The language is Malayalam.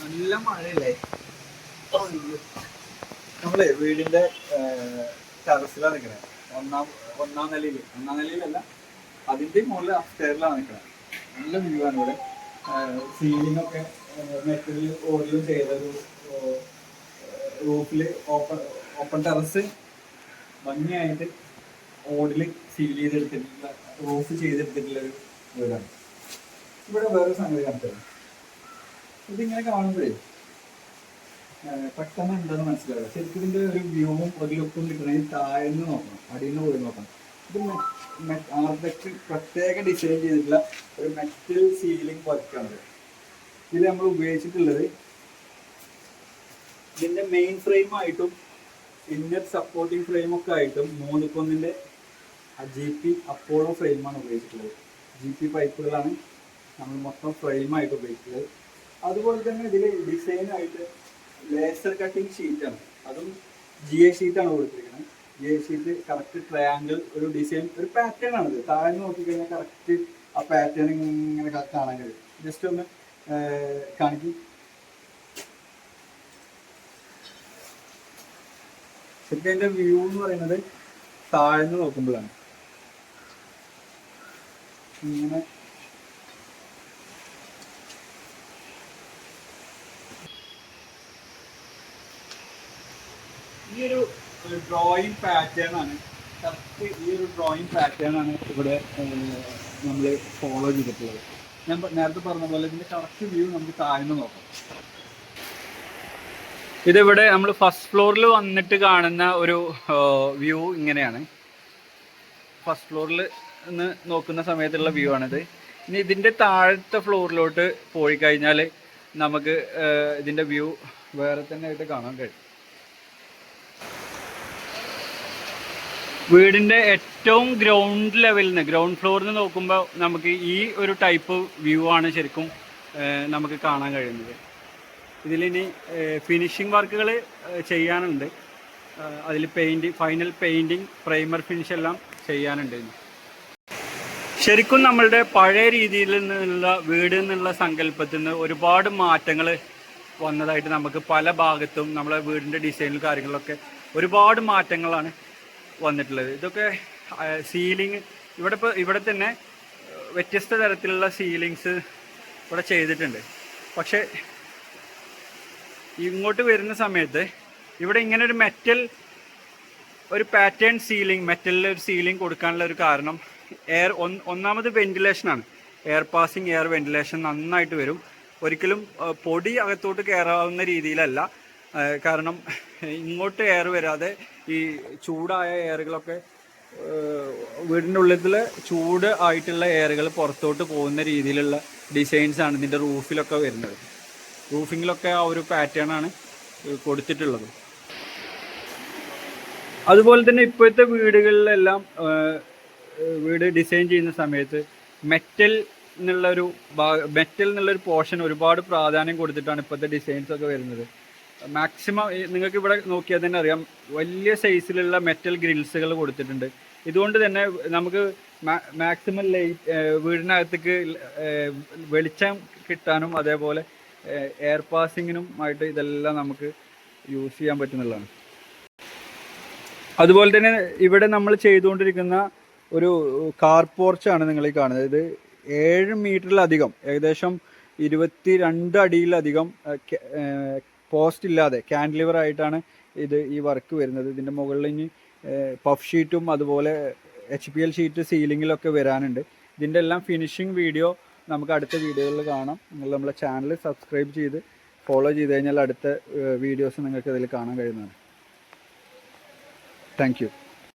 നല്ല മഴയല്ലേ. നമ്മളെ വീടിന്റെ ടെറസിലാണ് നിൽക്കണേ. ഒന്നാം നിലയിലല്ല, അതിന്റെ മുകളിൽ അപ്സ്റ്റെയറിലാണ് നിൽക്കണേ. നല്ല വ്യൂ ആണ് ഇവിടെ. സീലിംഗ് ഒക്കെ മെറ്റലിൽ ഓടിയും ചെയ്തൊരു റൂഫില് ഓപ്പൺ ടെറസ് ഭംഗിയായിട്ട് ഓടില് സീൽ ചെയ്തെടുത്തിട്ടുള്ള റൂഫ് ചെയ്തെടുത്തിട്ടുള്ള ഒരു വീടാണ്. ഇവിടെ വേറൊരു സംഗതി കാണിച്ചത്, ഇതിങ്ങനെ കാണുമ്പോഴേ പെട്ടെന്ന് ഉണ്ടെന്ന് മനസ്സിലാവുക. ശരിക്കും ഇതിന്റെ ഒരു വ്യൂവും ഒരു ലുക്കും കിട്ടണമെങ്കിൽ താഴ്ന്ന് നോക്കണം, അടിയിൽ നിന്ന് പോയി നോക്കണം. ഇത് ആർക്കിടെക്ട് പ്രത്യേക ഡിസൈൻ ചെയ്തിട്ടുള്ള ഒരു മെറ്റൽ സീലിംഗ് വർക്കാണ്. ഇതിൽ നമ്മൾ ഉപയോഗിച്ചിട്ടുള്ളത് ഇതിന്റെ മെയിൻ ഫ്രെയിമായിട്ടും ഇന്നർ സപ്പോർട്ടിംഗ് ഫ്രെയിമൊക്കെ ആയിട്ടും 3x1 GP അപ്പോളോ ഫ്രെയിമാണ് ഉപയോഗിച്ചിട്ടുള്ളത്. GP പൈപ്പുകളാണ് നമ്മൾ മൊത്തം ഫ്രെയിമായിട്ട് ഉപയോഗിച്ചിട്ടുള്ളത്. അതുപോലെ തന്നെ ഇതിൽ ഡിസൈനായിട്ട് ലേസർ കട്ടിങ് ഷീറ്റാണ്, അതും GA ഷീറ്റാണ് കൊടുത്തിരിക്കുന്നത്. GA ഷീറ്റ് കറക്റ്റ് ട്രയാങ്കിൾ ഒരു ഡിസൈൻ, ഒരു പാറ്റേൺ ആണിത്. താഴെ നോക്കിക്കഴിഞ്ഞാൽ കറക്റ്റ് ആ പാറ്റേൺ ഇങ്ങനെ കാണാൻ കഴിയും. ജസ്റ്റ് ഒന്ന് കാണിക്കും. ശരിക്കും അതിന്റെ വ്യൂ എന്ന് പറയുന്നത് താഴ്ന്ന് നോക്കുമ്പോഴാണ്. ഇങ്ങനെ ഈ ഒരു ഡ്രോയിങ് പാറ്റേൺ ആണ്, കറക്റ്റ് ഈ ഒരു ഡ്രോയിങ് പാറ്റേൺ ആണ് ഇവിടെ നമ്മൾ ഫോളോ ചെയ്തിട്ടുള്ളത്. ഞാൻ നേരത്തെ പറഞ്ഞ പോലെ ഇതിന്റെ കറക്റ്റ് വ്യൂ നമുക്ക് താഴ്ന്ന് നോക്കാം. ഇതിവിടെ നമ്മൾ ഫസ്റ്റ് ഫ്ലോറിൽ വന്നിട്ട് കാണുന്ന ഒരു വ്യൂ ഇങ്ങനെയാണ്. ഫസ്റ്റ് ഫ്ലോറിൽ നിന്ന് നോക്കുന്ന സമയത്തുള്ള വ്യൂ ആണിത്. ഇനി ഇതിൻ്റെ താഴത്തെ ഫ്ലോറിലോട്ട് പോയി കഴിഞ്ഞാൽ നമുക്ക് ഇതിൻ്റെ വ്യൂ വേറെ തന്നെ ആയിട്ട് കാണാൻ കഴിയും. വീടിൻ്റെ ഏറ്റവും ഗ്രൗണ്ട് ലെവലിൽ നിന്ന്, ഗ്രൗണ്ട് ഫ്ലോറിൽ നിന്ന് നോക്കുമ്പോൾ നമുക്ക് ഈ ഒരു ടൈപ്പ് വ്യൂ ആണ് ശരിക്കും നമുക്ക് കാണാൻ കഴിയുന്നത്. ഇതിലിനി ഫിനിഷിംഗ് വർക്കുകൾ ചെയ്യാനുണ്ട്. അതിൽ ഫൈനൽ പെയിൻറ്റിങ്, പ്രൈമർ ഫിനിഷ് എല്ലാം ചെയ്യാനുണ്ട്. ശരിക്കും നമ്മളുടെ പഴയ രീതിയിൽ നിന്നുള്ള വീട് എന്നുള്ള സങ്കല്പത്തിൽ നിന്ന് ഒരുപാട് മാറ്റങ്ങൾ വന്നതായിട്ട് നമുക്ക് പല ഭാഗത്തും നമ്മളെ വീടിൻ്റെ ഡിസൈനിലും കാര്യങ്ങളിലൊക്കെ ഒരുപാട് മാറ്റങ്ങളാണ് വന്നിട്ടുള്ളത്. ഇതൊക്കെ സീലിംഗ് ഇവിടെ തന്നെ വ്യത്യസ്ത തരത്തിലുള്ള സീലിങ്സ് ഇവിടെ ചെയ്തിട്ടുണ്ട്. പക്ഷേ ഇങ്ങോട്ട് വരുന്ന സമയത്ത് ഇവിടെ ഇങ്ങനെ ഒരു പാറ്റേൺ സീലിംഗ്, മെറ്റലിൽ ഒരു സീലിംഗ് കൊടുക്കാനുള്ള ഒരു കാരണം ഒന്നാമത് വെന്റിലേഷനാണ്. എയർ പാസിങ്, എയർ വെന്റിലേഷൻ നന്നായിട്ട് വരും. ഒരിക്കലും പൊടി അകത്തോട്ട് കയറാവുന്ന രീതിയിലല്ല. കാരണം ഇങ്ങോട്ട് എയർ വരാതെ ഈ ചൂടായ എയറുകളൊക്കെ വീടിൻ്റെ ഉള്ളിൽ ചൂട് ആയിട്ടുള്ള എയറുകൾ പുറത്തോട്ട് പോകുന്ന രീതിയിലുള്ള ഡിസൈൻസാണ് ഇതിൻ്റെ റൂഫിലൊക്കെ വരുന്നത്. റൂഫിങ്ങിലൊക്കെ ആ ഒരു പാറ്റേൺ ആണ് കൊടുത്തിട്ടുള്ളത്. അതുപോലെ തന്നെ ഇപ്പോഴത്തെ വീടുകളിലെല്ലാം വീട് ഡിസൈൻ ചെയ്യുന്ന സമയത്ത് മെറ്റൽ എന്നുള്ളൊരു പോർഷൻ ഒരുപാട് പ്രാധാന്യം കൊടുത്തിട്ടാണ് ഇപ്പോഴത്തെ ഡിസൈൻസ് ഒക്കെ വരുന്നത്. മാക്സിമം നിങ്ങൾക്ക് ഇവിടെ നോക്കിയാൽ തന്നെ അറിയാം, വലിയ സൈസിലുള്ള മെറ്റൽ ഗ്രിൽസുകൾ കൊടുത്തിട്ടുണ്ട്. ഇതുകൊണ്ട് തന്നെ നമുക്ക് മാക്സിമം വീടിനകത്തേക്ക് വെളിച്ചം കിട്ടാനും അതേപോലെ എയർ പാസിങ്ങിനും ആയിട്ട് ഇതെല്ലാം നമുക്ക് യൂസ് ചെയ്യാൻ പറ്റുന്നതാണ്. അതുപോലെ തന്നെ ഇവിടെ നമ്മൾ ചെയ്തുകൊണ്ടിരിക്കുന്ന ഒരു കാർ പോർച്ചാണ് നിങ്ങൾ ഈ കാണുന്നത്. ഇത് 7 മീറ്ററിലധികം, ഏകദേശം 22 അടിയിലധികം പോസ്റ്റ് ഇല്ലാതെ ക്യാൻഡിലിവർ ആയിട്ടാണ് ഈ വർക്ക് വരുന്നത്. ഇതിൻ്റെ മുകളിൽ ഇനി പഫ് ഷീറ്റും അതുപോലെ HPL ഷീറ്റ് സീലിങ്ങിലൊക്കെ വരാനുണ്ട്. ഇതിൻ്റെ എല്ലാം ഫിനിഷിംഗ് വീഡിയോ നമുക്ക് അടുത്ത വീഡിയോകളിൽ കാണാം. നിങ്ങൾ നമ്മളെ ചാനൽ സബ്സ്ക്രൈബ് ചെയ്ത് ഫോളോ ചെയ്ത് കഴിഞ്ഞാൽ അടുത്ത വീഡിയോസ് നിങ്ങൾക്ക് ഇതിൽ കാണാൻ കഴിയുന്നതാണ്. Thank you.